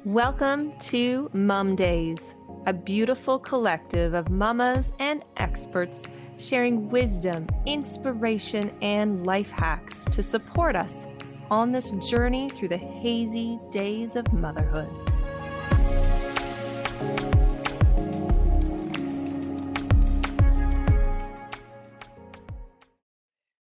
Welcome to Mom Days, a beautiful collective of mamas and experts sharing wisdom, inspiration, and life hacks to support us on this journey through the hazy days of motherhood.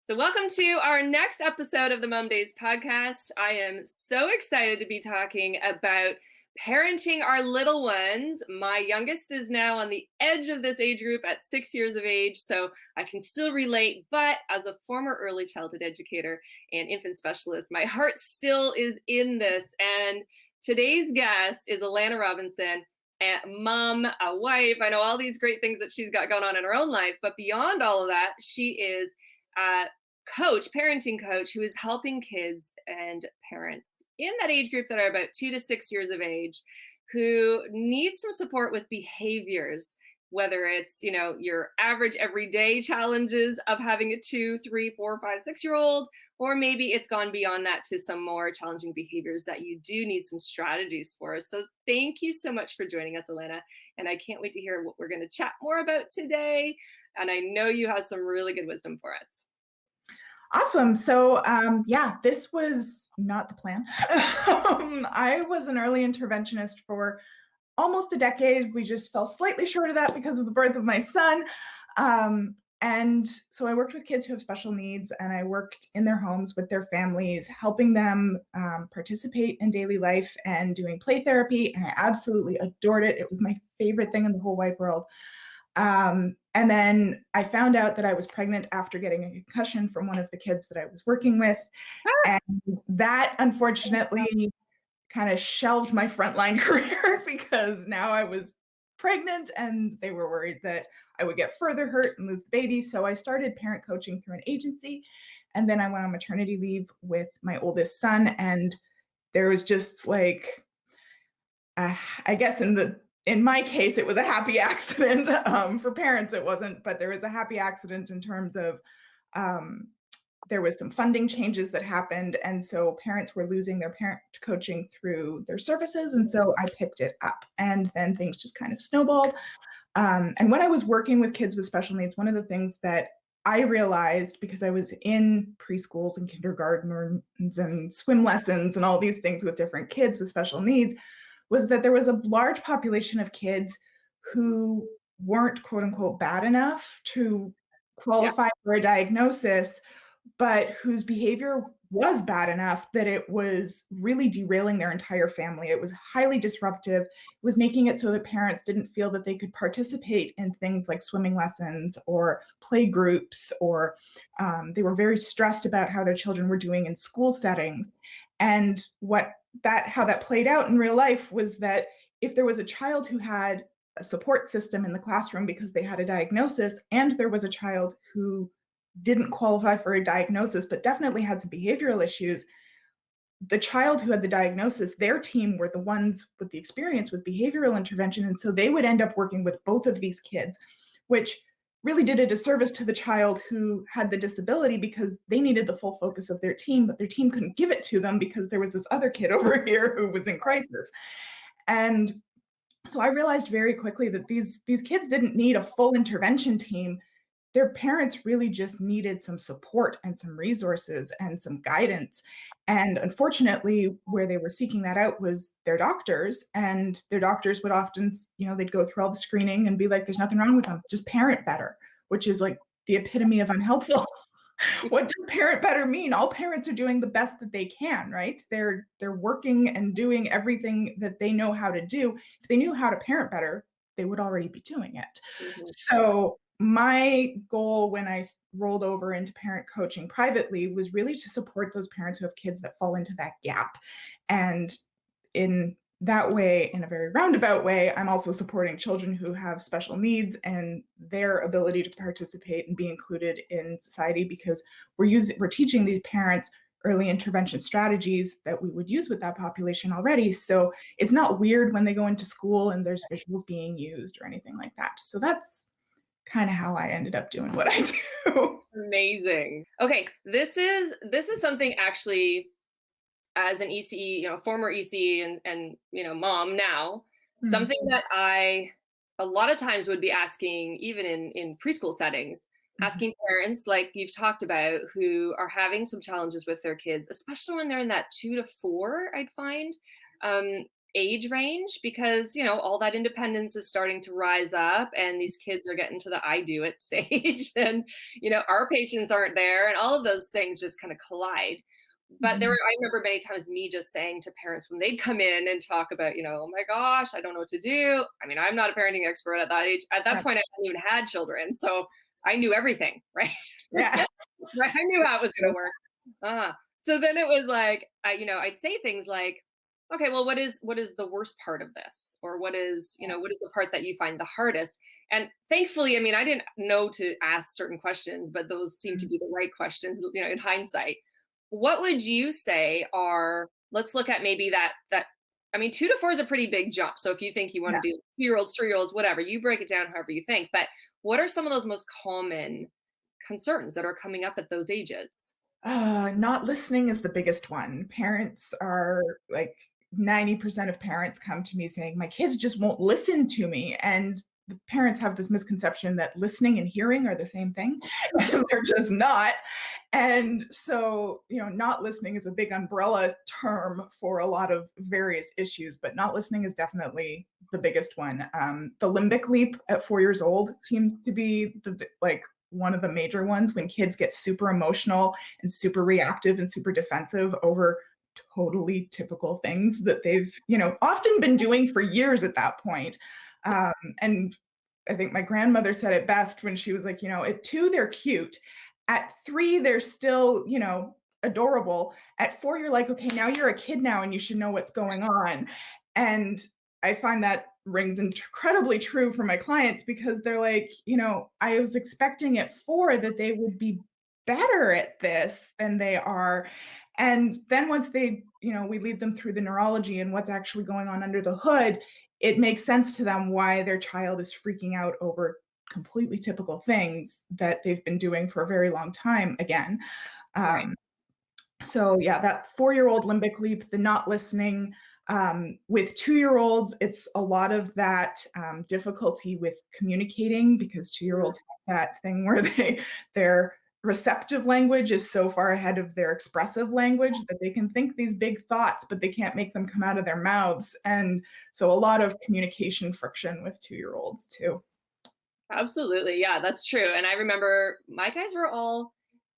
So welcome to our next episode of the Mom Days podcast. I am so excited to be talking about parenting our little ones. My youngest is now on the edge of this age group at 6 years of age, so I can still relate. But as a former early childhood educator and infant specialist, my heart still is in this. And today's guest is Alana Robinson, a mom, a wife. I know all these great things that she's got going on in her own life, but beyond all of that, she is parenting coach who is helping kids and parents in that age group that are about 2 to 6 years of age who need some support with behaviors, whether it's, your average everyday challenges of having a 2, 3, 4, 5, 6-year-old, or maybe it's gone beyond that to some more challenging behaviors that you do need some strategies for. So thank you so much for joining us, Alana. And I can't wait to hear what we're going to chat more about today. And I know you have some really good wisdom for us. Awesome. So, this was not the plan. I was an early interventionist for almost a decade. We just fell slightly short of that because of the birth of my son. And so I worked with kids who have special needs, and I worked in their homes with their families, helping them participate in daily life and doing play therapy. And I absolutely adored it. It was my favorite thing in the whole wide world. And then I found out that I was pregnant after getting a concussion from one of the kids that I was working with. And that unfortunately kind of shelved my frontline career because now I was pregnant and they were worried that I would get further hurt and lose the baby. So I started parent coaching through an agency. And then I went on maternity leave with my oldest son. And there was just I guess in my case, it was a happy accident. For parents, it wasn't, but there was a happy accident in terms of there was some funding changes that happened. And so parents were losing their parent coaching through their services. And so I picked it up, and then things just kind of snowballed. And when I was working with kids with special needs, one of the things that I realized, because I was in preschools and kindergartens and swim lessons and all these things with different kids with special needs, was that there was a large population of kids who weren't, quote unquote, bad enough to qualify for a diagnosis, but whose behavior was bad enough that it was really derailing their entire family. It was highly disruptive. It was making it so that parents didn't feel that they could participate in things like swimming lessons or play groups, or they were very stressed about how their children were doing in school settings. And how that played out in real life was that if there was a child who had a support system in the classroom because they had a diagnosis, and there was a child who didn't qualify for a diagnosis but definitely had some behavioral issues, the child who had the diagnosis, their team were the ones with the experience with behavioral intervention. And so they would end up working with both of these kids, which really did a disservice to the child who had the disability because they needed the full focus of their team, but their team couldn't give it to them because there was this other kid over here who was in crisis. And so I realized very quickly that these kids didn't need a full intervention team. Their parents really just needed some support and some resources and some guidance. And unfortunately, where they were seeking that out was their doctors, and their doctors would often, they'd go through all the screening and be like, there's nothing wrong with them, just parent better, which is like the epitome of unhelpful. What does parent better mean? All parents are doing the best that they can, right? They're working and doing everything that they know how to do. If they knew how to parent better, they would already be doing it. Mm-hmm. So my goal when I rolled over into parent coaching privately was really to support those parents who have kids that fall into that gap. And in that way, in a very roundabout way, I'm also supporting children who have special needs and their ability to participate and be included in society, because we're teaching these parents early intervention strategies that we would use with that population already. So it's not weird when they go into school and there's visuals being used or anything like that. So that's kind of how I ended up doing what I do. Amazing. Okay, this is something actually as an ECE, former ECE and mom now, Mm, something that I a lot of times would be asking, even in preschool settings, mhm. asking parents like you've talked about who are having some challenges with their kids, especially when they're in that 2 to 4, I'd find, um, age range, because all that independence is starting to rise up, and these kids are getting to the I do it stage, and our patients aren't there, and all of those things just kind of collide. But Mhm. I remember many times me just saying to parents when they'd come in and talk about, oh my gosh, I don't know what to do. I mean, I'm not a parenting expert at that age. At that Right. point, I hadn't even had children. So I knew everything, right? Yeah. Right. I knew how it was going to work. So then it was like, I'd say things like, okay, well, what is the worst part of this? Or what is the part that you find the hardest? And thankfully, I mean, I didn't know to ask certain questions, but those seemed to Mm, be the right questions, in hindsight. What would you say are, let's look at maybe that I mean, 2 to 4 is a pretty big jump. So if you think you want yeah. to do 2-year-olds, 3-year-olds, whatever, you break it down however you think. But what are some of those most common concerns that are coming up at those ages? Not listening is the biggest one. Parents are like 90% of parents come to me saying, "My kids just won't listen to me." And the parents have this misconception that listening and hearing are the same thing, and they're just not. And so, not listening is a big umbrella term for a lot of various issues, but not listening is definitely the biggest one. The limbic leap at 4 years old seems to be like one of the major ones when kids get super emotional and super reactive and super defensive over totally typical things that they've, often been doing for years at that point. Um, and I think my grandmother said it best when she was like, at 2, they're cute. At 3, they're still, adorable. At 4, you're like, okay, now you're a kid now and you should know what's going on. And I find that rings incredibly true for my clients because they're like, I was expecting at 4 that they would be better at this than they are. And then once we lead them through the neurology and what's actually going on under the hood, it makes sense to them why their child is freaking out over completely typical things that they've been doing for a very long time again. Right. Um, so yeah, that 4-year-old limbic leap, the not listening. With 2-year-olds, it's a lot of that difficulty with communicating because 2-year-olds have that thing where their receptive language is so far ahead of their expressive language that they can think these big thoughts, but they can't make them come out of their mouths. And so a lot of communication friction with 2-year-olds too. Absolutely. Yeah, that's true. And I remember my guys were all,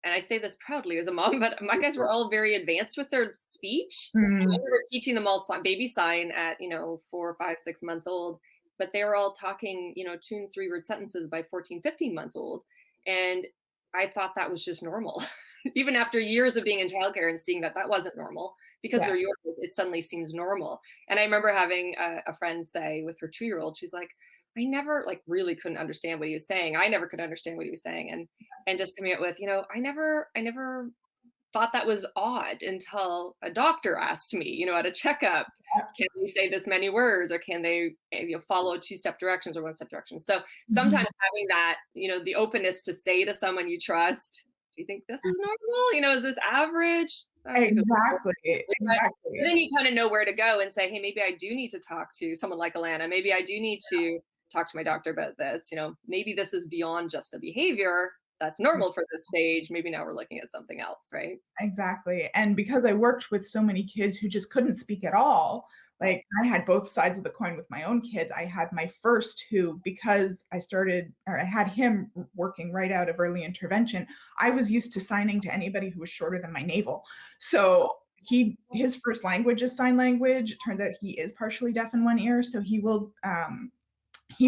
and I say this proudly as a mom, but my guys were all very advanced with their speech. I Mm, remember teaching them all baby sign at, 4, 5, 6 months old, but they were all talking, 2 and 3 word sentences by 14, 15 months old. And I thought that was just normal. Even after years of being in childcare and seeing that that wasn't normal, because yeah. they're yours, it suddenly seems normal. And I remember having a friend say with her 2-year-old, she's like, I never like really couldn't understand what he was saying. I never could understand what he was saying. And just coming up with, I never thought that was odd until a doctor asked me, at a checkup, can they say this many words, or can they follow 2-step directions or 1-step directions? So Mhm. sometimes having that, the openness to say to someone you trust, do you think this is normal? Is this average? I don't think it's normal. Exactly. But Exactly. then you kind of know where to go and say, hey, maybe I do need to talk to someone like Alana. Maybe I do need to talk to my doctor about this. Maybe this is beyond just a behavior that's normal for this stage. Maybe now we're looking at something else, right? Exactly, and because I worked with so many kids who just couldn't speak at all, like, I had both sides of the coin with my own kids. I had my first who, because I had him working right out of early intervention, I was used to signing to anybody who was shorter than my navel. So, his first language is sign language. It turns out he is partially deaf in one ear, so he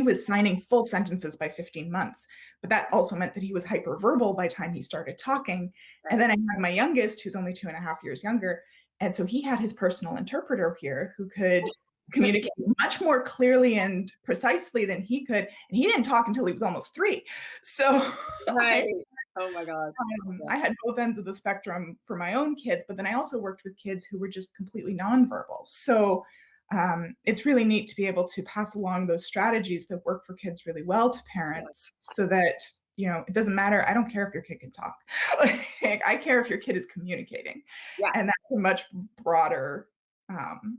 was signing full sentences by 15 months, but that also meant that he was hyperverbal by the time he started talking. And Right. then I had my youngest, who's only 2.5 years younger. And so he had his personal interpreter here who could communicate much more clearly and precisely than he could. And he didn't talk until he was almost 3. So I, Right. Oh my God. Yeah. I had both ends of the spectrum for my own kids, but then I also worked with kids who were just completely nonverbal. So it's really neat to be able to pass along those strategies that work for kids really well to Yeah. parents so that it doesn't matter. I don't care if your kid can talk. Like, I care if your kid is communicating. Yeah. And that's a much broader um,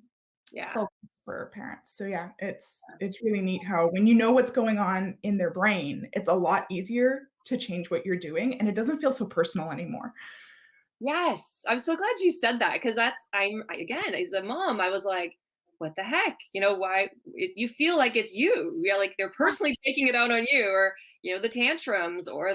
Yeah. focus for parents. So yeah, it's really neat how when you know what's going on in their brain, it's a lot easier to change what you're doing and it doesn't feel so personal anymore. Yes, I'm so glad you said that because again, as a mom, I was like, "What the heck?" Why you feel like it's you? Yeah, like they're personally taking it out on you, or the tantrums, or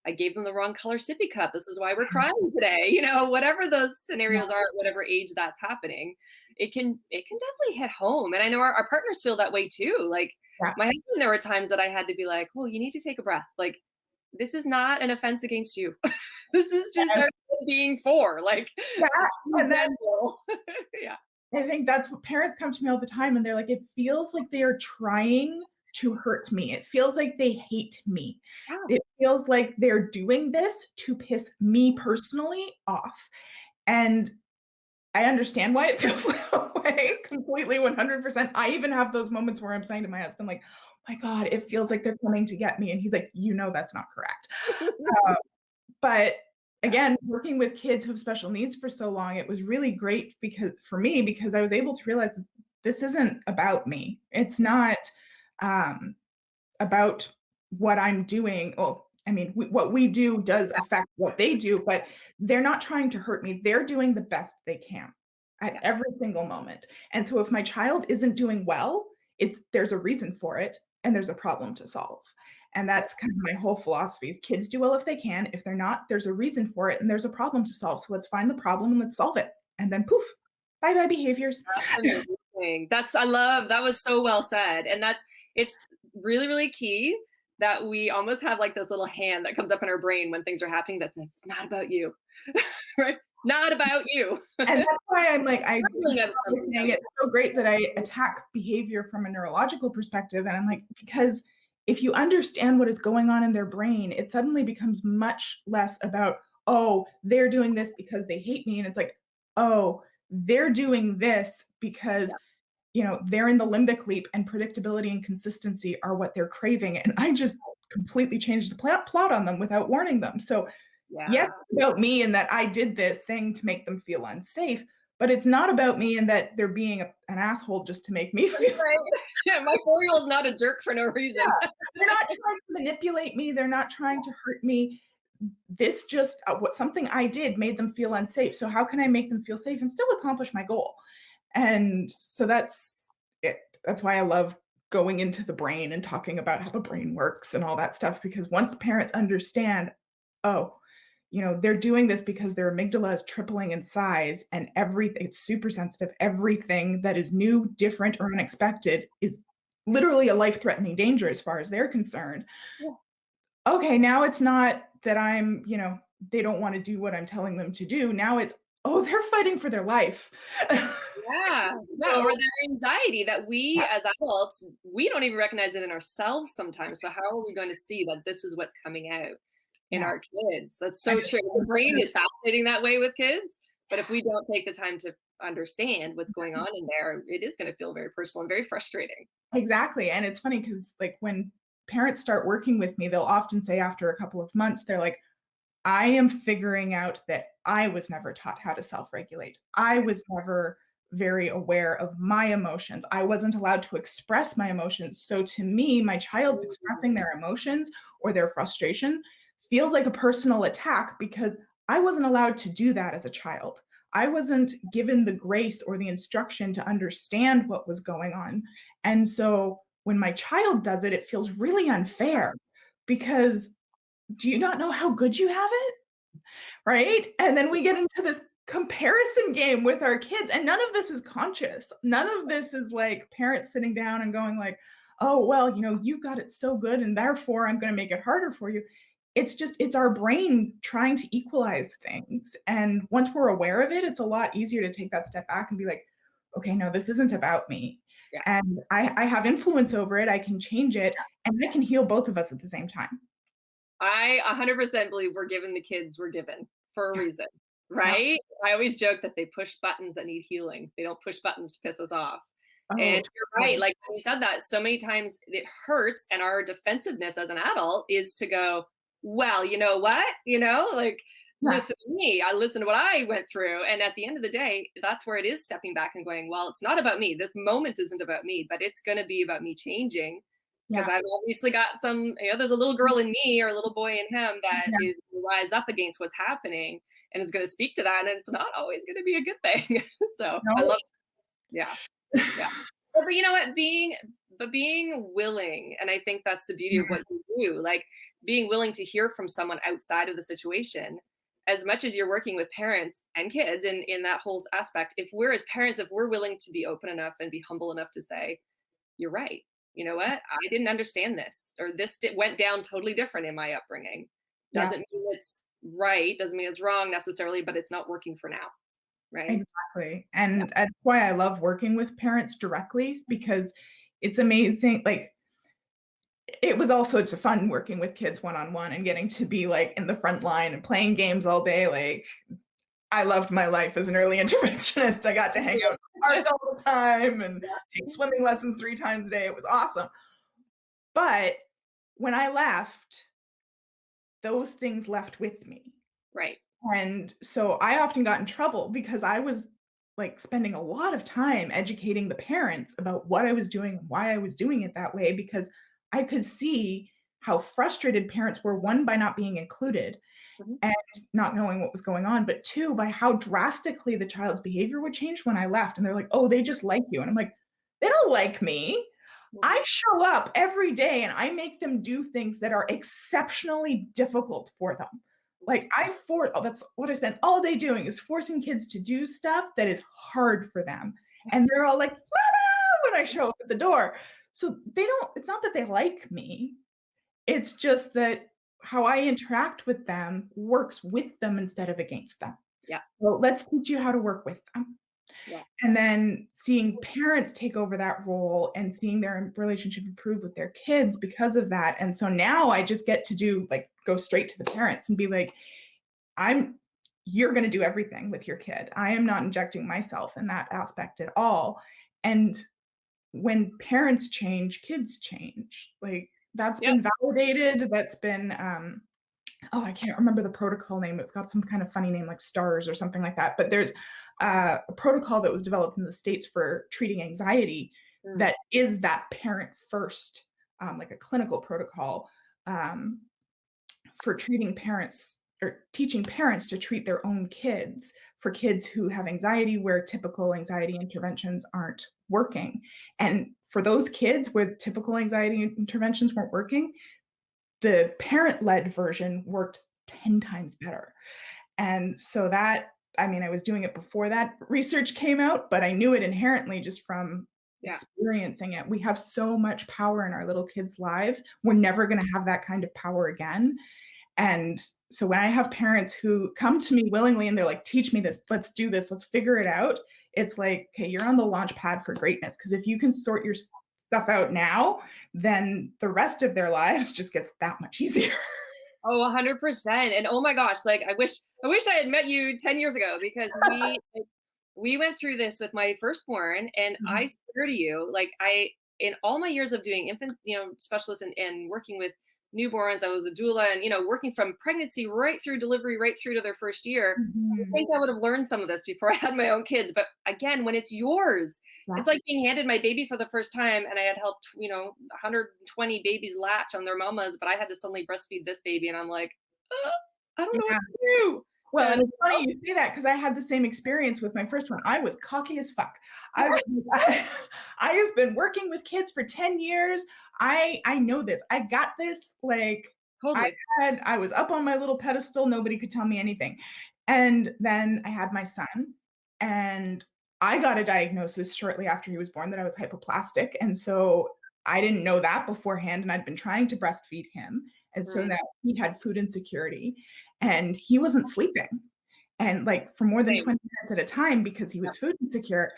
I gave them the wrong color sippy cup. This is why we're crying today. Whatever those Yeah, scenarios are, at whatever age that's happening, it can definitely hit home. And I know our partners feel that way too. Like yeah, my husband, there were times that I had to be like, "Well, you need to take a breath. Like this is not an offense against you." This is just and our being four, like, yeah, just in and that general. Yeah. I think that's what parents come to me all the time and they're like, "It feels like they are trying to hurt me. It feels like they hate me. Yeah. It feels like they're doing this to piss me personally off." And I understand why it feels that way completely 100%. I even have those moments where I'm saying to my husband, like, "Oh my God, it feels like they're coming to get me." And he's like, that's not correct." But Yeah. again, working with kids who have special needs for so long, it was really great because I was able to realize that this isn't about me. It's not um, about what I'm doing. Well, I mean, what we do does affect what they do, but they're not trying to hurt me. They're doing the best they can at Yeah. every single moment. And so if my child isn't doing well, there's a reason for it and there's a problem to solve. And Yeah. that's kind of my whole philosophy is kids do well if they can. If they're not, there's a reason for it and there's a problem to solve. So let's find the problem and let's solve it. And then poof, bye bye behaviors. That's amazing. I love that was so well said. And it's really, really key that we almost have like this little hand that comes up in our brain when things are happening that says, "It's not about you." Right? Not about you. And that's why I'm like, I Struggling of was something. saying it's so great that I attack behavior from a neurological perspective. And I'm like, because if you understand what is going on in their brain, it suddenly becomes much less about, oh, they're doing this because they hate me. And it's like, oh, they're doing this because, they're in the limbic leap and predictability and consistency are what they're craving. And I just completely changed the plot on them without warning them. So yes, Yeah. it's about me and that I did this thing to make them feel unsafe, but it's not about me and that they're being an asshole just to make me That's feel. right. Yeah, my 4-year-old is not a jerk for no reason. They're not trying to manipulate me, they're not trying to hurt me. This just what something I did made them feel unsafe. So how can I make them feel safe and still accomplish my goal? And so that's it. That's why I love going into the brain and talking about how the brain works and all that stuff because once parents understand, oh, they're doing this because their amygdala is tripling in size and everything it's super sensitive. Everything that is new, different, or unexpected is literally a life-threatening danger as far as they're concerned. Yeah. Okay, now it's not that they don't want to do what I'm telling them to do. Now it's, oh, they're fighting for their life. Yeah, yeah, or So, that anxiety that yeah, we as adults, we don't even recognize it in ourselves sometimes. So how are we going to see that this is what's coming out in yeah, our kids? That's and so true. The brain is fascinating that way with kids, but if we don't take the time to understand what's going on in there, it is going to feel very personal and very frustrating. exactly, and it's funny because, like, when parents start working with me, they'll often say after a couple of months, they're like, I am figuring out that I was never taught how to self-regulate. I was never very aware of my emotions. I wasn't allowed to express my emotions. So to me, my child's expressing their emotions or their frustration feels like a personal attack because I wasn't allowed to do that as a child. I wasn't given the grace or the instruction to understand what was going on. And so when my child does it, it feels really unfair because do you not know how good you have it? Right? And then we get into this comparison game with our kids, and none of this is conscious. None of this is like parents sitting down and going like, "Oh, well, you've got it so good and therefore I'm gonna make it harder for you." It's our brain trying to equalize things. And once we're aware of it, it's a lot easier to take that step back and be like, "Okay, no, this isn't about me. Yeah. And I have influence over it. I can change it, and I can heal both of us at the same time." I 100% believe we're given the kids we're given for a Yeah. reason, Yeah. right? I always joke that they push buttons that need healing. They don't push buttons to piss us off. Oh, And you're right, totally. like, when you said that, so many times it hurts, and our defensiveness as an adult is to go, "Well, you know what?" Like, Yeah, "Listen to me, I listen to what I went through," and at the end of the day, that's where it is stepping back and going, "Well, it's not about me, this moment isn't about me, but it's gonna be about me changing, because 'cause yeah, I've obviously got some there's a little girl in me or a little boy in him that yeah. is gonna rise up against what's happening and is gonna speak to that, and it's not always gonna be a good thing." So, I No. love yeah. Yeah. But you know what? Being willing, and I think that's the beauty of Yeah, what you do, like being willing to hear from someone outside of the situation. As much as you're working with parents and kids in that whole aspect, if we're as parents, if we're willing to be open enough and be humble enough to say, "You're right. You know what? I didn't understand this, or went down totally different in my upbringing." yeah. Doesn't mean it's right, doesn't mean it's wrong necessarily, but it's not working for now, right? Exactly, Yeah. and that's why I love working with parents directly because it's amazing, like, it was also it's fun working with kids one-on-one and getting to be, like, in the front line and playing games all day, like, I loved my life as an early interventionist. I got to hang out in the park all the time and take swimming lessons 3 times a day, it was awesome. But when I left, those things left with me. Right. And so I often got in trouble because I was, like, spending a lot of time educating the parents about what I was doing and why I was doing it that way because I could see how frustrated parents were, 1, by not being included Mhm. and not knowing what was going on, but 2, by how drastically the child's behavior would change when I left, and they're like, "Oh, they just like you," and I'm like, "They don't like me. Mhm. I show up every day and I make them do things that are exceptionally difficult for them. Like that's what I spend all day doing is forcing kids to do stuff that is hard for them. And they're all like, "Mama," when I show up at the door. So they don't it's not that they like me. It's just that how I interact with them works with them instead of against them. Yeah. So let's teach you how to work with them. Yeah. And then seeing parents take over that role and seeing their relationship improve with their kids because of that. And so now I just get to go straight to the parents and be like, I'm you're going to do everything with your kid. I am not injecting myself in that aspect at all. And when parents change, kids change. Like that's Yep. been validated. That's been oh, I can't remember the protocol name. It's got some kind of funny name like STARS or something like that. But there's a protocol that was developed in the States for treating anxiety Mm. that is that parent first, like a clinical protocol um, for treating parents or teaching parents to treat their own kids for kids who have anxiety where typical anxiety interventions aren't working. And for those kids where typical anxiety interventions weren't working, the parent-led version worked 10 times better. And so that I mean, I was doing it before that research came out, but I knew it inherently just from Yeah. experiencing it. We have so much power in our little kids' lives. We're never gonna have that kind of power again. And so when I have parents who come to me willingly and they're like, "Teach me this. Let's do this. Let's figure it out." It's like, "Okay, you're on the launch pad for greatness." Because if you can sort your stuff out now, then the rest of their lives just gets that much easier. Oh, 100%. And oh my gosh, like I wish I had met you 10 years ago because we went through this with my firstborn, and I Mhm. swear to you, like I in all my years of doing infant, specialist and working with newborns, I was a doula and working from pregnancy right through delivery, right through to their first year. I Mhm. think I would have learned some of this before I had my own kids. But again, when it's yours, Yeah. it's like being handed my baby for the first time, and I had helped, 120 babies latch on their mamas, but I had to suddenly breastfeed this baby, and I'm like, I don't know what Yeah. to do. Well, and And it's funny you say that because I had the same experience with my first one. I was cocky as fuck. I I I have been working with kids for 10 years. I know this. I got this, like, I totally. I was up on my little pedestal, nobody could tell me anything. And then I had my son, and I got a diagnosis shortly after he was born that I was hypoplastic, and so I didn't know that beforehand, and I'd been trying to breastfeed him, and so Mm, now he had food insecurity, and he wasn't sleeping, and, like, for more than same. 20 minutes at a time because he Yeah. was food insecure,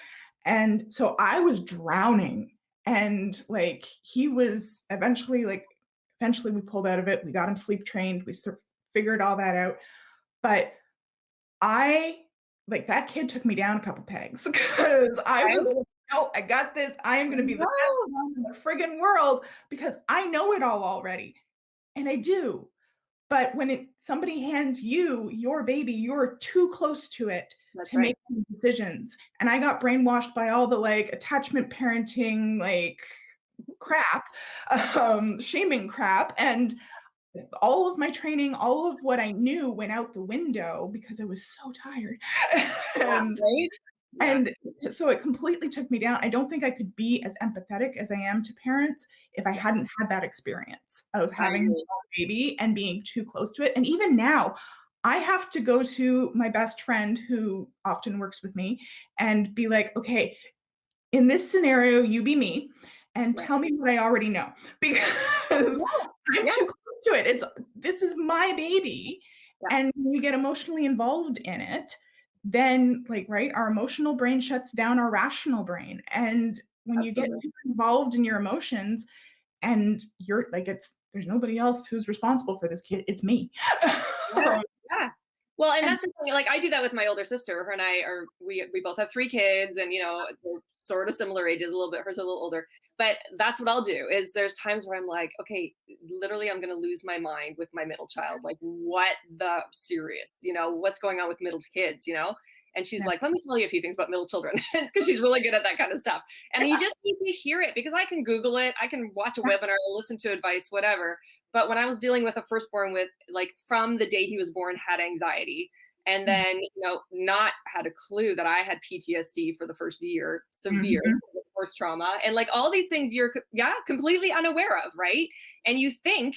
and so I was drowning, and, like, he was eventually we pulled out of it, we got him sleep trained, we figured all that out, but I that kid took me down a couple pegs because I was Right? no, I got this. I am going to be the best No. mom in the friggin' world because I know it all already. And I do. But when somebody hands you your baby, you're too close to it That's to right. make any decisions. And I got brainwashed by all the like attachment parenting, like crap, shaming crap. And all of my training, all of what I knew went out the window because I was so tired. Yeah, and right? Yeah. and so it completely took me down. I don't think I could be as empathetic as I am to parents if I Yeah, hadn't had that experience of I having agree. a baby and being too close to it. And even now, I have to go to my best friend who often works with me and be like, okay, in this scenario, you be me and Right. tell me what I already know because Yeah. I'm Yeah. too close to it. This is my baby. Yeah. And when you get emotionally involved in it, then like, right, our emotional brain shuts down our rational brain. And when you get Absolutely. too involved in your emotions and you're like, there's nobody else who's responsible for this kid. It's me. Yeah, yeah. Well, and And that's the thing, like, I do that with my older sister. Her and I are we both have 3 kids and, we're sort of similar ages, a little bit hers a little older. But that's what I'll do is there's times where I'm like, "Okay, literally I'm gonna lose my mind with my middle child. Like, what the serious, what's going on with middle kids, you know?" And she's yeah. like, "Let me tell you a few things about middle children," because she's really good at that kind of stuff. And you just need to hear it because I can Google it, I can watch a webinar, listen to advice, whatever. But when I was dealing with a firstborn with like from the day he was born had anxiety and Mhm. then not had a clue that I had PTSD for the first year, severe Mhm. birth trauma and like all these things you're completely unaware of, right? And you think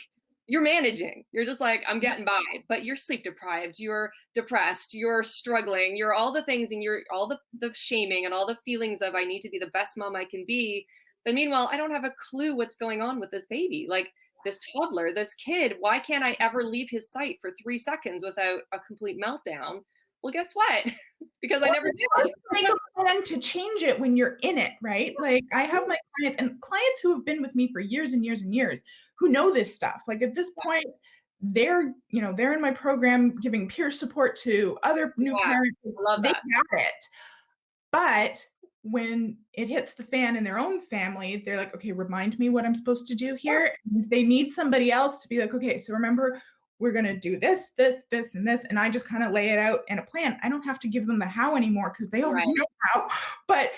you're managing. You're just like I'm getting by, but you're sleep deprived, you're depressed, you're struggling, you're all the things and you're all the shaming and all the feelings of I need to be the best mom I can be. But meanwhile, I don't have a clue what's going on with this baby. Like this toddler, this kid, why can't I ever leave his sight for 3 seconds without a complete meltdown? Well, guess what? Because I Or never or did. to make a plan to change it when you're in it, right? Like, I have my clients who have been with me for years and years and years who know this stuff. Like, at this point, they're in my program giving peer support to other new Yeah, parents. I love They that. got it. But when it hits the fan in their own family, they're like, "Okay, remind me what I'm supposed to do here." Yes. And they need somebody else to be like, "Okay, so remember, we're gonna do this, this, this, and this." And I just kinda lay it out in a plan. I don't have to give them the how anymore because they Right. already know how. But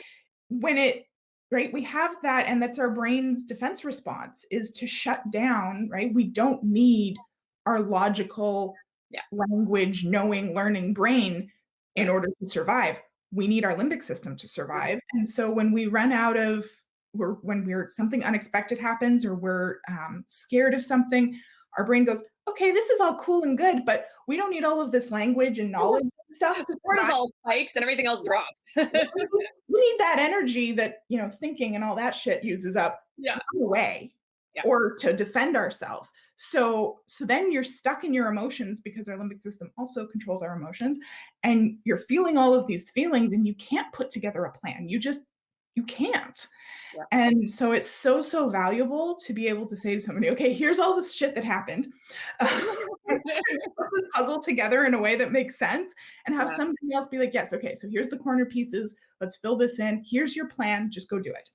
when it right, we have that, and that's our brain's defense response is to shut down, right? We don't need our logical Yeah. language knowing, learning brain in Right. order to survive. We need our limbic system to Mhm. survive. And so when we run out of when we're something unexpected happens or we're scared of something, our brain goes, okay, this is all cool and good, but we don't need all of this language and knowledge and stuff to survive. Cortisol spikes and everything else drops. We need that energy that thinking and all that shit uses up to Yeah. run away Yeah. or to defend ourselves. So then you're stuck in your emotions because our limbic system also controls our emotions, and you're feeling all of these feelings and you can't put together a plan. You can't. Yeah. And so it's so, so valuable to be able to say to somebody, okay, here's all this shit that happened. Put this puzzle together in a way that makes sense and have Yeah. somebody else be like, yes, okay, so here's the corner pieces. Let's fill this in. Here's your plan. Just go do it.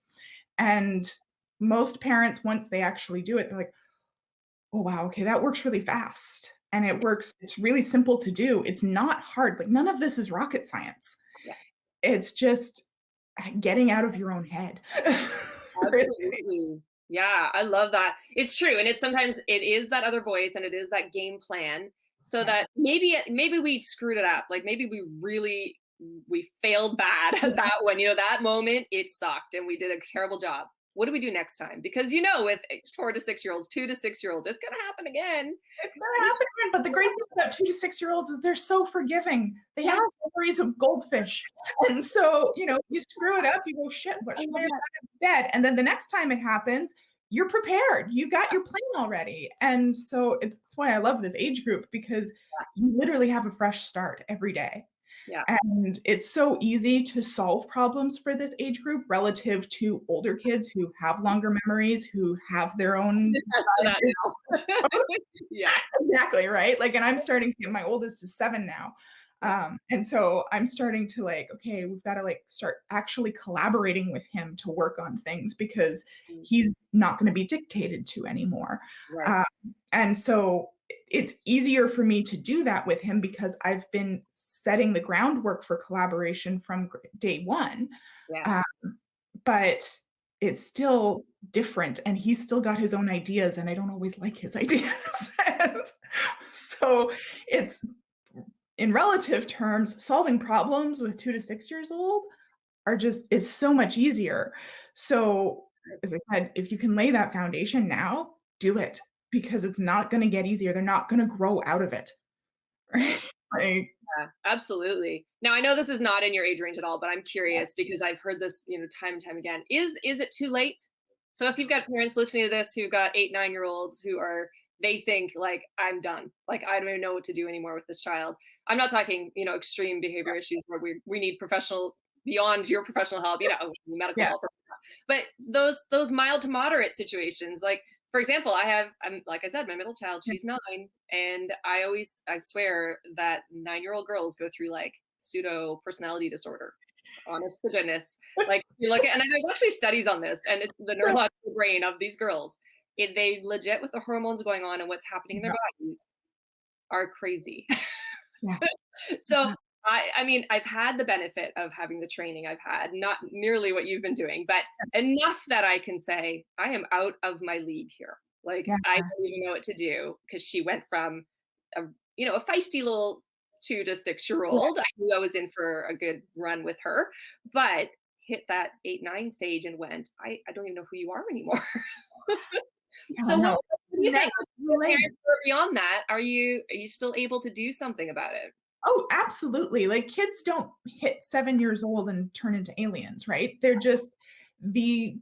And most parents, once they actually do it, they're like, oh, wow, okay, that works really fast. And it's really simple to do. It's not hard. Like, none of this is rocket science. Yeah. It's just getting out of your own head. Really. Absolutely. Yeah, I love that. It's true, and it's sometimes it is that other voice and it is that game plan so Yeah. that maybe we screwed it up. Like maybe we failed bad at that one. That moment it sucked and we did a terrible job. What do we do next time? Because with 4 to 6 year olds, 2 to 6 year olds, it's gonna happen again. It's gonna happen again, but the great thing about 2 to 6-year-olds is they're so forgiving. They have Yes, memories of goldfish, and so, you screw it up, you go, "Shit, what I should I love have that. done instead?" And then the next time it happens, you're prepared. You got your plan already, and so it's why I love this age group because Yes. you literally have a fresh start every day. Yeah. And it's so easy to solve problems for this age group relative to older kids who have longer memories, who have their own Attest to that now. Yeah. exactly, right? Like, and I'm starting to my oldest is 7 now. And so I'm starting to like, okay, we've got to like start actually collaborating with him to work on things because Mm, he's not going to be dictated to anymore. right. Uh, and so it's easier for me to do that with him because I've been setting the groundwork for collaboration from day one. Yeah. Uh, but it's still different and he's still got his own ideas and I don't always like his ideas. And so it's in relative terms, solving problems with 2 to 6 years old are just is so much easier. So, as I said, if you can lay that foundation now, do it because it's not gonna get easier. They're not gonna grow out of it, right? Like, Yeah, absolutely. Now I know this is not in your age range at all, but I'm curious because I've heard this, time and time again. Is it too late? So if you've got parents listening to this who've got 8, 9 year olds who are they think like I'm done. Like I don't even know what to do anymore with this child. I'm not talking, extreme behavior issues where we need professional beyond your professional help, medical yeah, help. But those mild to moderate situations, like for example, I'm like I said, my middle child, yeah, she's 9, and I swear that 9-year-old girls go through like pseudo personality disorder. Honest to goodness, like you look at, and there's actually studies on this, and it's the yeah, neurological brain of these girls. They legit with the hormones going on and what's happening in their yeah, bodies are crazy. yeah, So I mean, I've had the benefit of having the training I've had, not nearly what you've been doing, but enough that I can say I am out of my league here. Like yeah, I don't even know what to do because she went from a a feisty little 2 to 6 year yeah, old. I knew I was in for a good run with her, but hit that 8, 9 stage and went, I don't even know who you are anymore. yeah, So no, what do you never think? too The late. parents who are beyond that, are you still able to do something about it? Oh, absolutely. Like kids don't hit 7 years old and turn into aliens, right? They're just the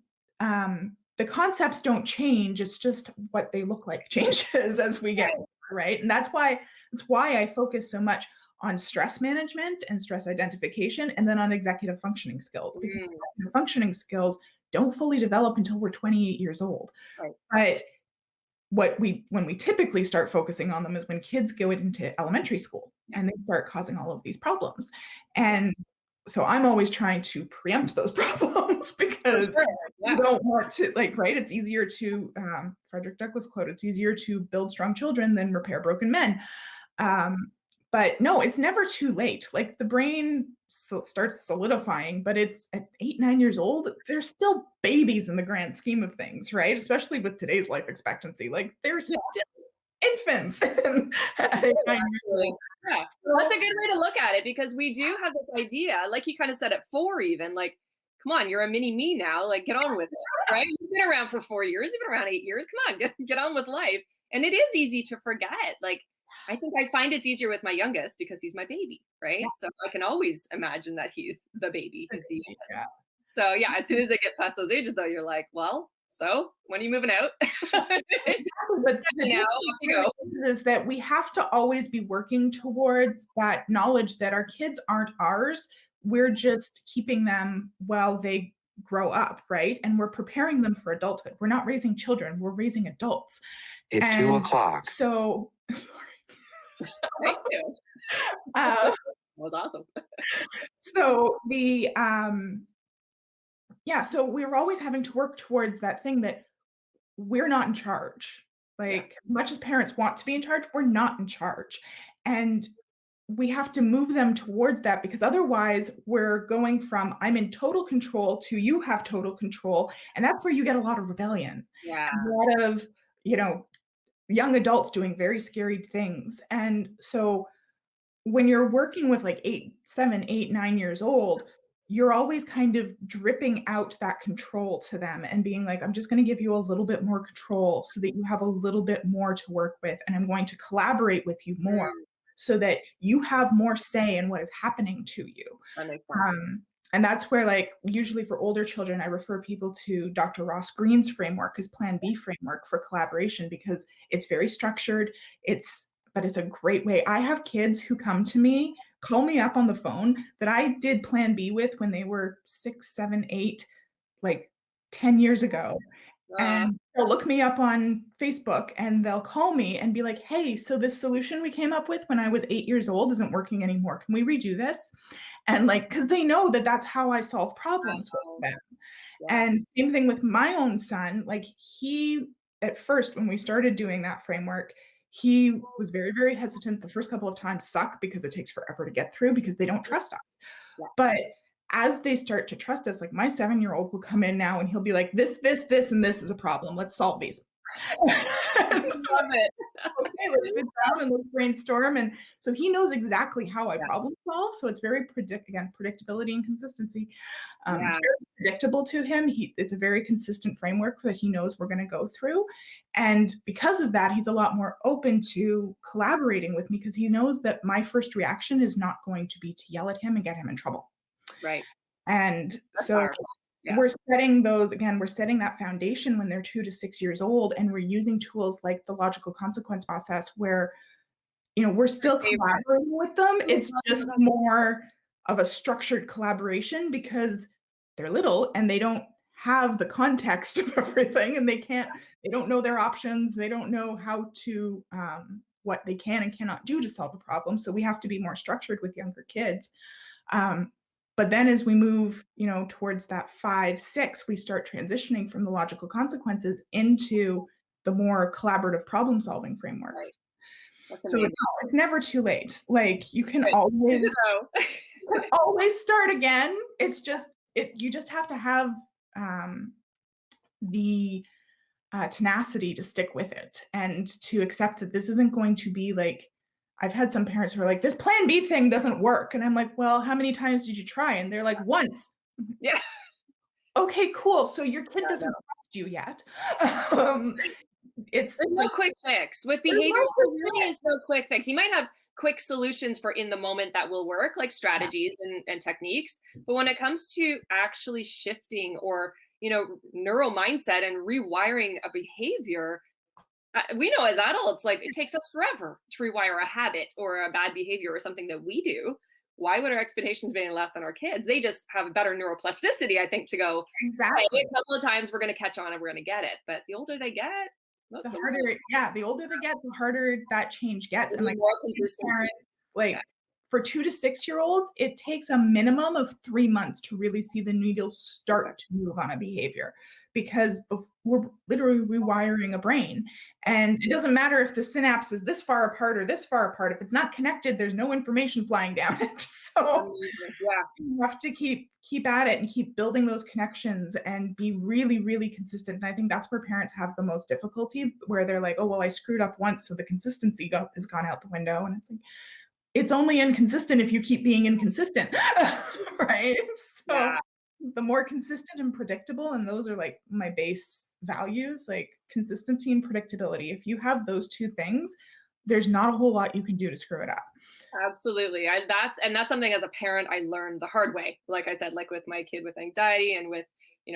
concepts don't change. It's just what they look like changes as we get Right. older, right? And that's why I focus so much on stress management and stress identification and then on executive functioning skills because Mm, executive functioning skills don't fully develop until we're 28 years old. right. But when we typically start focusing on them is when kids go into elementary school Yeah. and they start causing all of these problems. Yeah. And so I'm always trying to preempt those problems For because sure. you Yeah. don't want to like, right? It's easier to Frederick Douglass quote, it's easier to build strong children than repair broken men. Um, but no, it's never too late. Like the brain starts solidifying, but it's at 8, 9 years old, they're still babies in the grand scheme of things, right? Especially with today's life expectancy. Like they're Yeah. still infants at 8, True, 9 years old. actually. Yeah. That's So a good way to look at it because we do have this idea, like you kind of said at 4 even, like, come on, you're a mini me now, like get on with it, right? You've been around for 4 years, you've been around 8 years. Come on, get on with life. And it is easy to forget. Like I think I find it's easier with my youngest because he's my baby, right? yeah, So I can always imagine that he's the baby. He's the yeah. So yeah, as soon as they get past those ages though, you're like, well, so when are you moving out? Exactly, but the Now, difference off you go. is that we have to always be working towards that knowledge that our kids aren't ours. We're just keeping them while they grow up, right? And we're preparing them for adulthood. We're not raising children, we're raising adults. It's 2 o'clock. So sorry. Thank you. Uh, That was awesome. so yeah, so we're always having to work towards that thing that we're not in charge. Yeah. Like, much as parents want to be in charge, we're not in charge. And we have to move them towards that because otherwise we're going from I'm in total control to you have total control. And that's where you get a lot of rebellion, Yeah. a lot of, you know, young adults doing very scary things. And so when you're working with like 8, 7, 8, 9 years old, you're always kind of dripping out that control to them and being like, I'm just going to give you a little bit more control so that you have a little bit more to work with. And I'm going to collaborate with you more Mm, so that you have more say in what is happening to you. that makes sense. And that's where, like, usually for older children, I refer people to Dr. Ross Green's framework, his Plan B framework for collaboration, because it's very structured. But it's a great way. I have kids who come to me, call me up on the phone that I did Plan B with when they were 6, 7, 8, like 10 years ago. Uh, And they'll look me up on Facebook and they'll call me and be like, "Hey, so this solution we came up with when I was 8 years old isn't working anymore. Can we redo this?" And like, because they know that that's how I solve problems with wow. them. Yeah. And same thing with my own son, like he at first, when we started doing that framework, he was very, very hesitant. The first couple of times suck because it takes forever to get through because they don't trust us. Yeah. But as they start to trust us, like my 7-year-old will come in now and he'll be like, this, and this is a problem. Let's solve these. And Love it. okay, let's sit down and let's brainstorm. And so he knows exactly how I Yeah. problem solve. So it's very predictability and consistency. It's Yeah. very predictable to him. It's a very consistent framework that he knows we're going to go through. And because of that, he's a lot more open to collaborating with me because he knows that my first reaction is not going to be to yell at him and get him in trouble. Right. And That's so powerful. Yeah. we're setting that foundation when they're 2 to 6 years old, and we're using tools like the logical consequence process where, we're still Favorite. collaborating with them. Oh, It's love just that. more of a structured collaboration because they're little and they don't have the context of everything and they don't know their options. They don't know how to, what they can and cannot do to solve a problem. So we have to be more structured with younger kids. Um, but then as we move, towards that 5, 6, we start transitioning from the logical consequences into the more collaborative problem solving Right. frameworks. That's So no, amazing. it's never too late. Like you can Good. Good to always know. always start again. It's just you just have to have the tenacity to stick with it and to accept that this isn't going to be like I've had some parents who are like, this plan B thing doesn't work. And I'm like, well, how many times did you try? And they're like, once. Yeah. Okay, cool. So your kid I doesn't know. trust you yet. um, it's There's no like, quick fix. With there's no behaviors, there quick really fix. is no quick fix. You might have quick solutions for in the moment that will work, like Yeah, strategies and techniques. But when it comes to actually shifting or, neural mindset and rewiring a behavior, we know as adults, like it takes us forever to rewire a habit or a bad behavior or something that we do. Why would our expectations be any less than our kids? They just have a better neuroplasticity, I think, to go, hey, exactly. a couple of times we're going to catch on and we're going to get it. But the older they get, The that's the harder world. the older they get, the harder that change gets, We and, need like, more I see consistency. parents, Yeah. like, for 2 to 6-year-olds, it takes a minimum of 3 months to really see the needle Okay. start to move on a behavior because we're literally rewiring a brain, and it doesn't matter if the synapse is this far apart or this far apart, if it's not connected, there's no information flying down it, so Amazing. Yeah. you have to keep at it and keep building those connections and be really, really consistent. And I think that's where parents have the most difficulty, where they're like, "Oh, well, I screwed up once, so the consistency has gone out the window." And it's like, it's only inconsistent if you keep being inconsistent, right? So Yeah. the more consistent and predictable, and those are like my base values, like consistency and predictability. If you have those two things, there's not a whole lot you can do to screw it up. Absolutely. That's something as a parent I learned the hard way. Like I said, like with my kid with anxiety and with,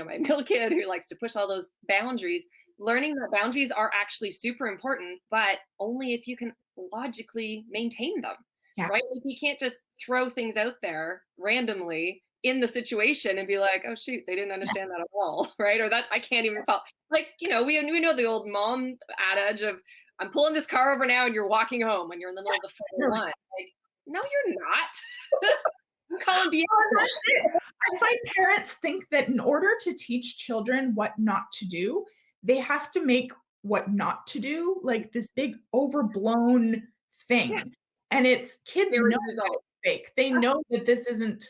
my middle kid who likes to push all those boundaries, learning that boundaries are actually super important, but only if you can logically maintain them. Yeah. Right? Like you can't just throw things out there randomly in the situation and be like, oh shoot, they didn't understand that at all. Right? Or that I can't even follow. Like, we know the old mom adage of I'm pulling this car over now and you're walking home when you're in the middle of the photo line. Like, no, you're not. I'm calling BS. Well, and that's it. I find parents think that in order to teach children what not to do, they have to make what not to do like this big overblown Yeah, thing. And it's kids scary know that result. it's fake. They know that this isn't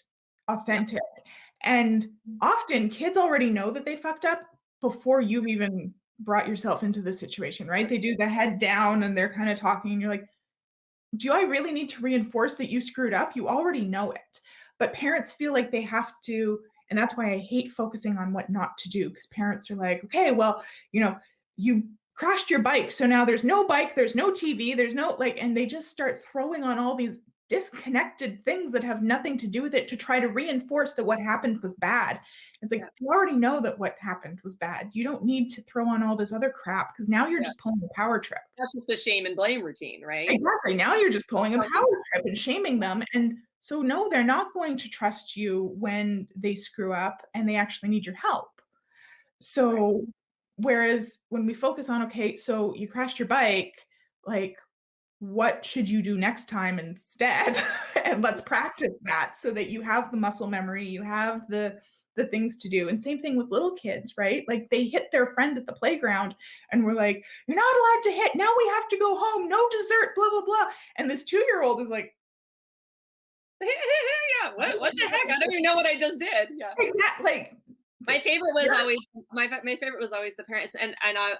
Yeah, authentic. And often kids already know that they fucked up before you've even brought yourself into the situation, right? They do the head down and they're kind of talking and you're like, do I really need to reinforce that you screwed up? You already know it. But parents feel like they have to, and that's why I hate focusing on what not to do because parents are like, okay, well, you crashed your bike. So now there's no bike, there's no TV, there's no like, and they just start throwing on all these disconnected things that have nothing to do with it to try to reinforce that what happened was bad. It's like yeah, you already know that what happened was bad. You don't need to throw on all this other crap because now you're yeah. just pulling a power trip. That's just the shame and blame routine, right? Exactly, now you're just pulling a Oh, yeah. power trip and shaming them, and so, no, they're not going to trust you when they screw up and they actually need your help. Right. So, Whereas when we focus on, okay, so you crashed your bike, like, what should you do next time instead? And let's practice that so that you have the muscle memory, you have the things to do. And same thing with little kids, right? Like they hit their friend at the playground and we're like, you're not allowed to hit. Now we have to go home. No dessert, blah, blah, blah. And this 2-year-old is like, Yeah, what the heck? I don't even know what I just did. Yeah. exactly. Like, My favorite was you're always my favorite was always the parents, and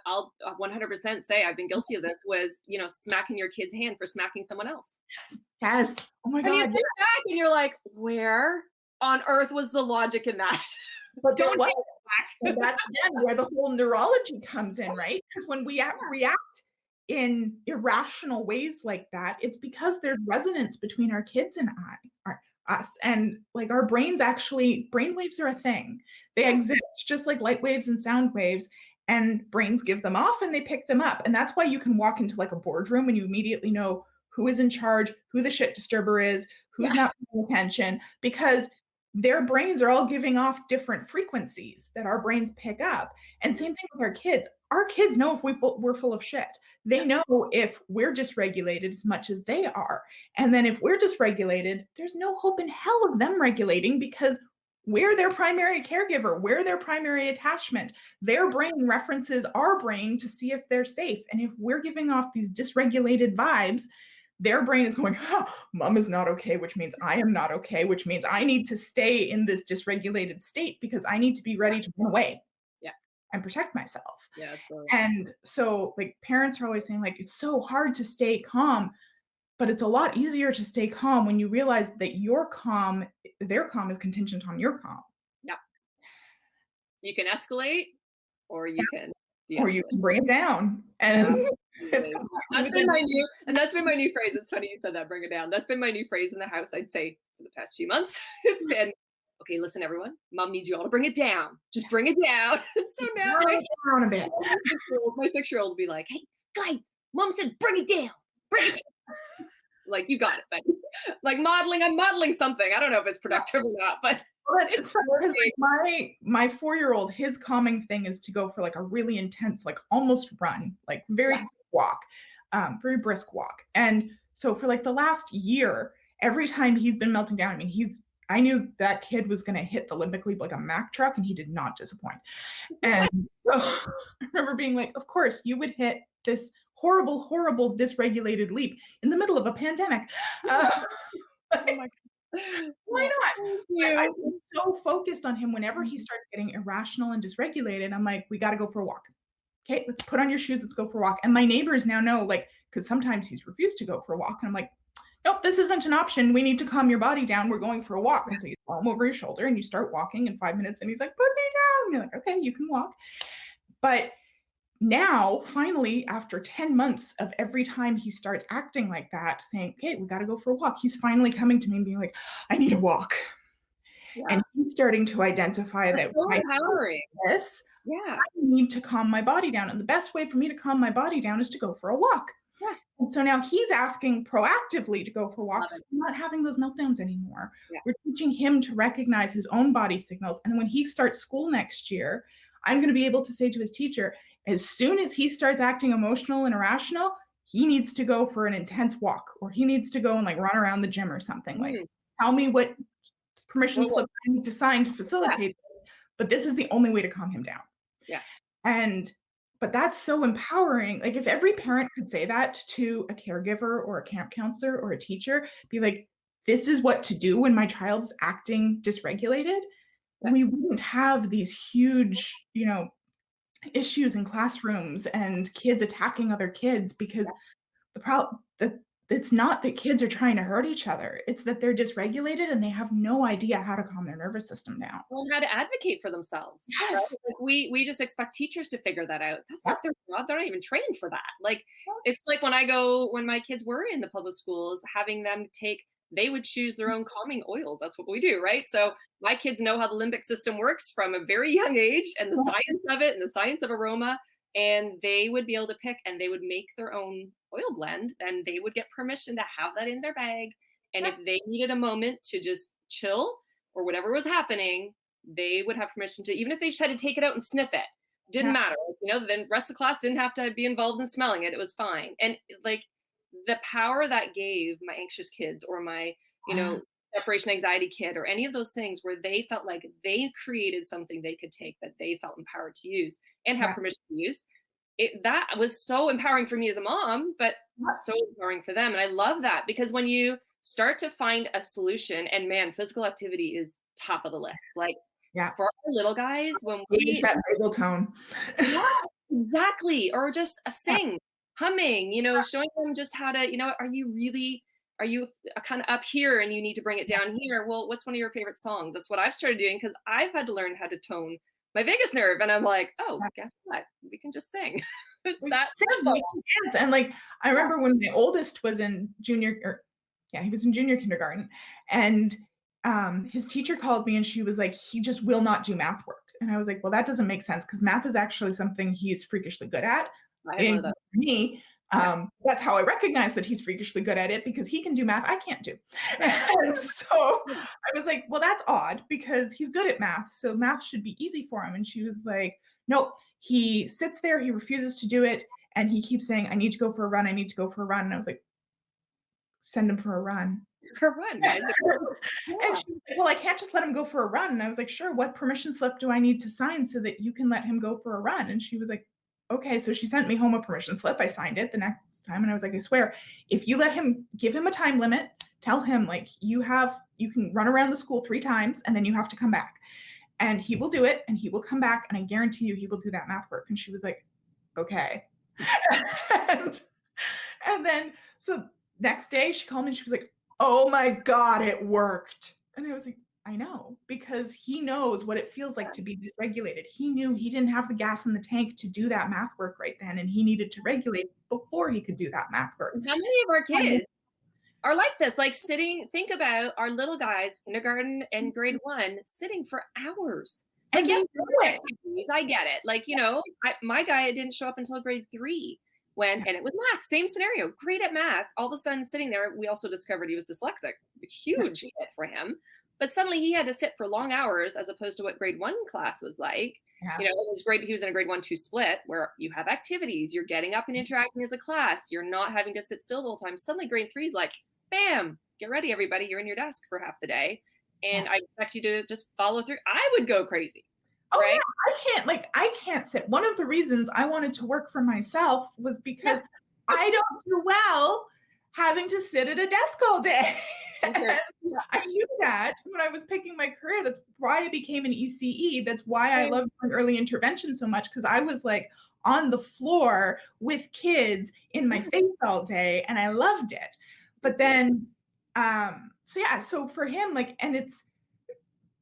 I'll 100% say I've been guilty of this. Was smacking your kid's hand for smacking someone else, yes. Oh my and you God. think back and you're like, where on earth was the logic in that? But there Don't was. take it And back. that's again where the whole neurology comes in, right? Because when we react in irrational ways like that, it's because there's resonance between our kids and us. And like our brains actually, brain waves are a thing. They Yeah. exist just like light waves and sound waves. And brains give them off and they pick them up. And that's why you can walk into like a boardroom and you immediately know who is in charge, who the shit disturber is, who's Yeah. not paying attention, because their brains are all giving off different frequencies that our brains pick up. And same thing with our kids. Our kids know if we're full of shit. They know if we're dysregulated as much as they are. And then if we're dysregulated, there's no hope in hell of them regulating because we're their primary caregiver, we're their primary attachment. Their brain references our brain to see if they're safe. And if we're giving off these dysregulated vibes, their brain is going, oh, mom is not okay, which means I am not okay, which means I need to stay in this dysregulated state because I need to be ready to run away Yeah. and protect myself. Yeah. And so like parents are always saying like, it's so hard to stay calm, but it's a lot easier to stay calm when you realize that your calm, their calm is contingent on your calm. Yeah. You can escalate, or you can Or you de-escalate. can bring it down. And it's Absolutely. completely That's been my new phrase. It's funny you said that, bring it down. That's been my new phrase in the house, I'd say, for the past few months. It's been, okay, listen, everyone, mom needs you all to bring it down. Just bring it down. So now bring it down a bit. my 6-year-old will be like, hey, guys, mom said, bring it down. Bring it down. Like, you got it, buddy. Like I'm modeling something. I don't know if it's productive or not, but Well, it's funny because like my 4-year-old, his calming thing is to go for like a really intense, like almost run, like very quick walk, very brisk walk. And so for like the last year, every time he's been melting down, I mean, I knew that kid was going to hit the limbic leap like a Mack truck, and he did not disappoint. And so I remember being like, of course, you would hit this horrible, horrible dysregulated leap in the middle of a pandemic. oh my Why not? Thank But I you. was so focused on him whenever he starts getting irrational and dysregulated, I'm like, we got to go for a walk. Okay, let's put on your shoes, let's go for a walk. And my neighbors now know, like, because sometimes he's refused to go for a walk. And I'm like, nope, this isn't an option. We need to calm your body down. We're going for a walk. And so you throw him over your shoulder and you start walking in 5 minutes and he's like, put me down. And you're like, okay, you can walk. But now, finally, after 10 months of every time he starts acting like that, saying, okay, we got to go for a walk, he's finally coming to me and being like, I need a walk. Yeah. And he's starting to identify that so I empowering. this, Yeah. I need to calm my body down. And the best way for me to calm my body down is to go for a walk. Yeah. And so now he's asking proactively to go for walks. Love it. We're not having those meltdowns anymore. Yeah. We're teaching him to recognize his own body signals. And when he starts school next year, I'm going to be able to say to his teacher, as soon as he starts acting emotional and irrational, he needs to go for an intense walk, or he needs to go and like run around the gym or something. Like, tell me what permission slip I need to sign to facilitate this, but this is the only way to calm him down. Yeah. But that's so empowering. Like if every parent could say that to a caregiver or a camp counselor or a teacher, be like, this is what to do when my child's acting dysregulated, we wouldn't have these huge, issues in classrooms and kids attacking other kids, because the problem that it's not that kids are trying to hurt each other. It's that they're dysregulated and they have no idea how to calm their nervous system down. Well, and how to advocate for themselves. Right? Yes. Like we just expect teachers to figure that out. That's not their job. They're not even trained for that. Like it's like when my kids were in the public schools, having them they would choose their own calming oils. That's what we do, right? So my kids know how the limbic system works from a very young age, and the science of it and the science of aroma. And they would be able to pick, and they would make their own oil blend, and they would get permission to have that in their bag. And if they needed a moment to just chill or whatever was happening, they would have permission to, even if they just had to take it out and sniff it, Didn't Yeah. matter, then rest of the class didn't have to be involved in smelling it. It was fine. And like the power that gave my anxious kids or my, you Yeah. know, separation anxiety kid or any of those things where they felt like they created something they could take that they felt empowered to use and have Yeah. permission to use. That was so empowering for me as a mom, but so empowering for them. And I love that because when you start to find a solution, and man, physical activity is top of the list. Like Yeah. for our little guys, when Change we that bagel tone. yeah, exactly. Or just a Yeah. sing, humming, showing them just how to, are you kind of up here and you need to bring it down here? Well, what's one of your favorite songs? That's what I've started doing because I've had to learn how to tone my vagus nerve. And I'm like, oh, Yeah. guess what? We can just sing. It's We that can, we simple. can dance. And like, I remember when my oldest was in he was in junior kindergarten, and his teacher called me and she was like, he just will not do math work. And I was like, well, that doesn't make sense because math is actually something he's freakishly good at. I had one And of those. for me, Yeah. that's how I recognize that he's freakishly good at it because he can do math I can't do. And so I was like, well, that's odd because he's good at math. So math should be easy for him. And she was like, nope, he sits there, he refuses to do it. And he keeps saying, I need to go for a run. I need to go for a run. And I was like, send him for a run. For run, guys. And Yeah. she was like, well, I can't just let him go for a run. And I was like, sure, what permission slip do I need to sign so that you can let him go for a run? And she was like, okay. So she sent me home a permission slip. I signed it the next time. And I was like, I swear, if you let him, give him a time limit, tell him like you can run around the school 3 times and then you have to come back. And he will do it and he will come back. And I guarantee you he will do that math work. And she was like, okay. and, and then, so next day she called me and she was like, oh my God, it worked. And I was like, I know, because he knows what it feels like to be dysregulated. He knew he didn't have the gas in the tank to do that math work right then, and he needed to regulate before he could do that math work. How many of our kids are like this? Like think about our little guys, kindergarten and grade 1, sitting for hours. Like, And yes, they there do were it. activities, I get it. Like, my guy didn't show up until grade 3 and it was math, same scenario, great at math. All of a sudden sitting there, we also discovered he was dyslexic, a huge hit for him. But suddenly he had to sit for long hours as opposed to what grade 1 class was like. Yeah. It was great. He was in a grade 1-2 split where you have activities, you're getting up and interacting as a class, you're not having to sit still the whole time. Suddenly grade 3 is like, bam, get ready, everybody. You're in your desk for half the day. And I expect you to just follow through. I would go crazy. Oh right? yeah, I can't sit. One of the reasons I wanted to work for myself was because I don't do well having to sit at a desk all day. Okay. I knew that when I was picking my career. That's why I became an ECE. That's why I loved early intervention so much, because I was like on the floor with kids in my face all day and I loved it. But then, so for him, like, and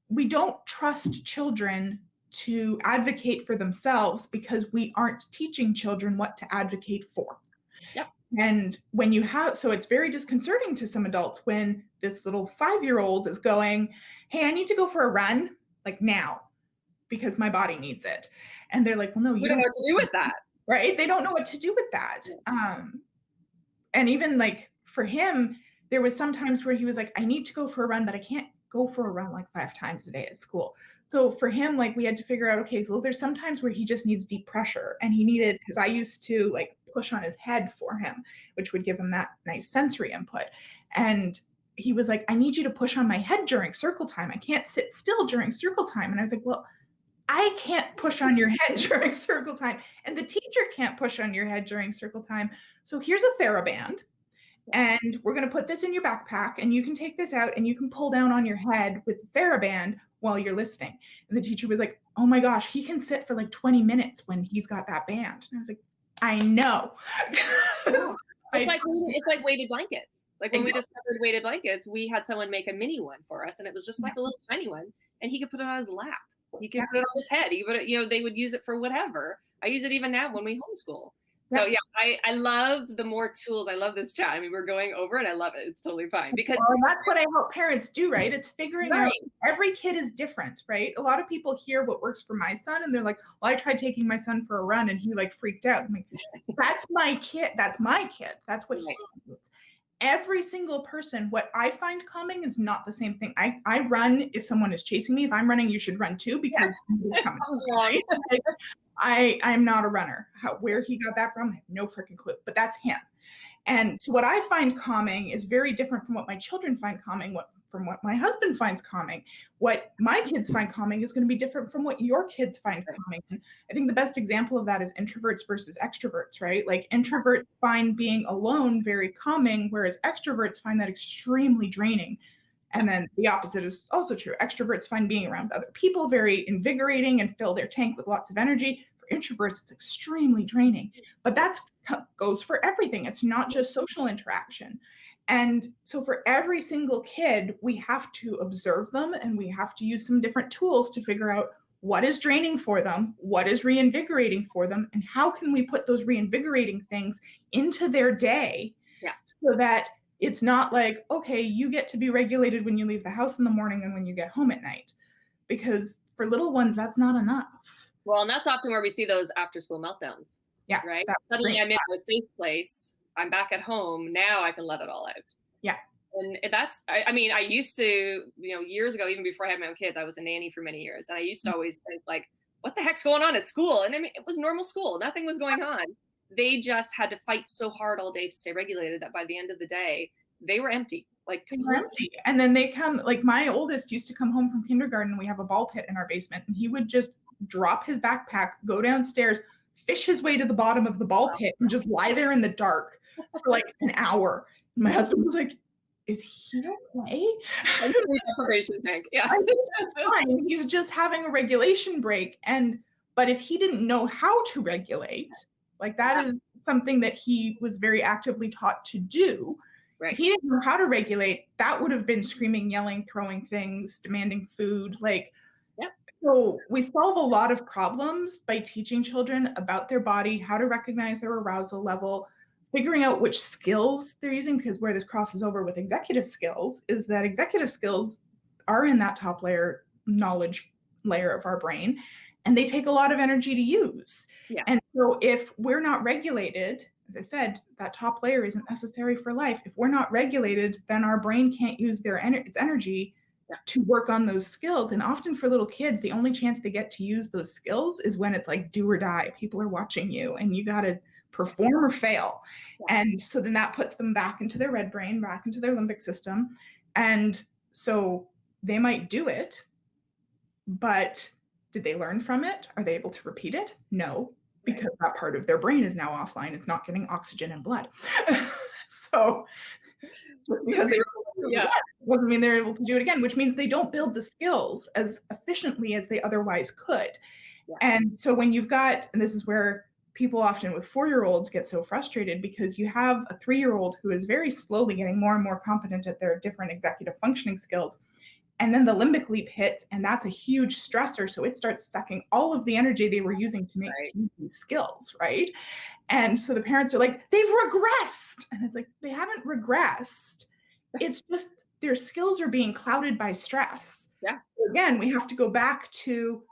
we don't trust children to advocate for themselves because we aren't teaching children what to advocate for. Yep. And when you have, so it's very disconcerting to some adults when this little 5-year-old is going, hey, I need to go for a run, like now, because my body needs it. And they're like, well, no, we don't know what to do with that. Right? They don't know what to do with that. And even like for him, there was some times where he was like, I need to go for a run, but I can't go for a run like 5 times a day at school. So for him, like we had to figure out, okay, so there's some times where he just needs deep pressure, and he needed, because I used to like push on his head for him, which would give him that nice sensory input. And he was like, I need you to push on my head during circle time. I can't sit still during circle time. And I was like, well, I can't push on your head during circle time, and the teacher can't push on your head during circle time. So here's a TheraBand, and we're going to put this in your backpack, and you can take this out and you can pull down on your head with the TheraBand while you're listening. And the teacher was like, oh my gosh, he can sit for like 20 minutes when he's got that band. And I was like, I know. It's like weighted blankets. Like when we Exactly. discovered weighted blankets, we had someone make a mini one for us, and it was just like a little tiny one, and he could put it on his lap. He could put it on his head. He put it, they would use it for whatever. I use it even now when we homeschool. So yeah, I love the more tools. I love this chat. I mean, we're going over and I love it. It's totally fine because that's what I help parents do, right? It's figuring out every kid is different, right? A lot of people hear what works for my son and they're like, well, I tried taking my son for a run and he like freaked out. I'm like, that's my kid. That's my kid. That's what he needs. Every single person, what I find calming is not the same thing. I run if someone is chasing me. If I'm running, you should run too, because something's wrong. I'm not a runner. Where he got that from, I have no freaking clue, but that's him. And so what I find calming is very different from what my children find calming, from what my husband finds calming. What my kids find calming is going to be different from what your kids find calming. And I think the best example of that is introverts versus extroverts, right? Like introverts find being alone very calming, whereas extroverts find that extremely draining. And then the opposite is also true. Extroverts find being around other people very invigorating and fill their tank with lots of energy. For introverts, it's extremely draining. But that goes for everything. It's not just social interaction. And so for every single kid, we have to observe them and we have to use some different tools to figure out what is draining for them, what is reinvigorating for them, and how can we put those reinvigorating things into their day so that it's not like, okay, you get to be regulated when you leave the house in the morning and when you get home at night. Because for little ones, that's not enough. Well, and that's often where we see those after school meltdowns. Yeah. Right? Suddenly I'm in a safe place. I'm back at home. Now I can let it all out. Yeah. And that's, I mean, I used to, years ago, even before I had my own kids, I was a nanny for many years. And I used to always think like, what the heck's going on at school? And I mean, it was normal school. Nothing was going on. They just had to fight so hard all day to stay regulated that by the end of the day, they were empty. Like empty. And then they come, like my oldest used to come home from kindergarten. We have a ball pit in our basement and he would just drop his backpack, go downstairs, fish his way to the bottom of the ball pit and just lie there in the dark for like an hour. And my husband was like, is he okay? I think deprivation tank. Yeah. I think that's fine. He's just having a regulation break. But if he didn't know how to regulate, like that is something that he was very actively taught to do. Right. If he didn't know how to regulate, that would have been screaming, yelling, throwing things, demanding food. So we solve a lot of problems by teaching children about their body, how to recognize their arousal level, figuring out which skills they're using, because where this crosses over with executive skills is that executive skills are in that top layer, knowledge layer of our brain, and they take a lot of energy to use. Yeah. And so if we're not regulated, as I said, that top layer isn't necessary for life. If we're not regulated, then our brain can't use its energy to work on those skills. And often for little kids, the only chance they get to use those skills is when it's like do or die. People are watching you and you got to perform or fail. Yeah. And so then that puts them back into their red brain, back into their limbic system. And so they might do it, but did they learn from it? Are they able to repeat it? No, because that part of their brain is now offline. It's not getting oxygen and blood. So because they doesn't mean they're able to do it again, which means they don't build the skills as efficiently as they otherwise could. Yeah. And so when you've got, and this is where people often with 4-year-olds get so frustrated, because you have a 3-year-old who is very slowly getting more and more competent at their different executive functioning skills. And then the limbic leap hits, and that's a huge stressor. So it starts sucking all of the energy they were using to make these skills, right? And so the parents are like, they've regressed. And it's like, they haven't regressed. It's just their skills are being clouded by stress. Yeah. So again, we have to go back to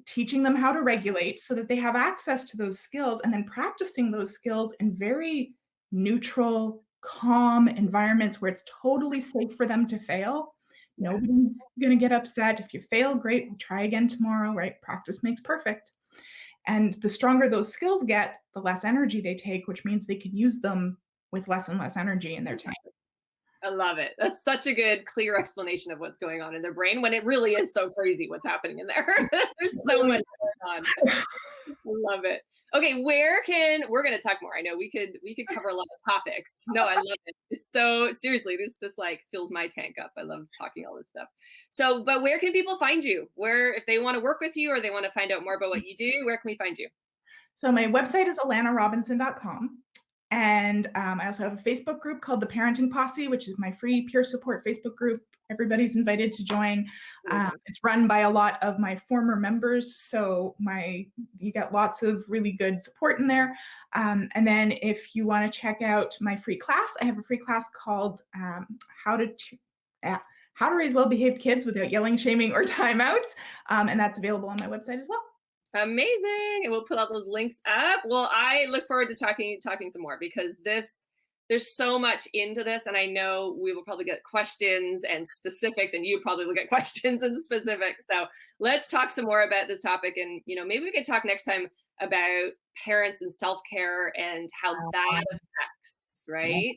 teaching them how to regulate so that they have access to those skills, and then practicing those skills in very neutral, calm environments where it's totally safe for them to fail. Nobody's going to get upset. If you fail, great, we'll try again tomorrow, right? Practice makes perfect. And the stronger those skills get, the less energy they take, which means they can use them with less and less energy in their time. I love it. That's such a good, clear explanation of what's going on in their brain when it really is so crazy what's happening in there. There's so much going on. I love it. Okay, we're going to talk more. I know we could cover a lot of topics. No, I love it. It's so, seriously, this like fills my tank up. I love talking all this stuff. So, but where can people find you? Where, if they want to work with you or they want to find out more about what you do, where can we find you? So my website is alanarobinson.com. And I also have a Facebook group called The Parenting Posse, which is my free peer support Facebook group. Everybody's invited to join. It's run by a lot of my former members, so you get lots of really good support in there. And then if you want to check out my free class, I have a free class called How to Raise Well-Behaved Kids Without Yelling, Shaming, or Timeouts, and that's available on my website as well. Amazing. And we'll put all those links up. Well, I look forward to talking some more, because this there's so much into this, and I know we will probably get questions and specifics, and you probably will get questions and specifics. So let's talk some more about this topic, and maybe we could talk next time about parents and self-care and how that affects, right?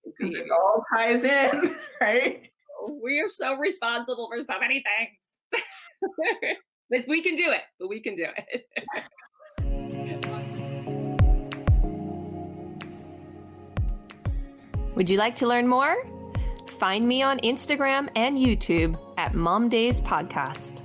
It's Because it behavior. all ties in, right? We are so responsible for so many things. But we can do it. But we can do it. Would you like to learn more? Find me on Instagram and YouTube at Mom Days Podcast.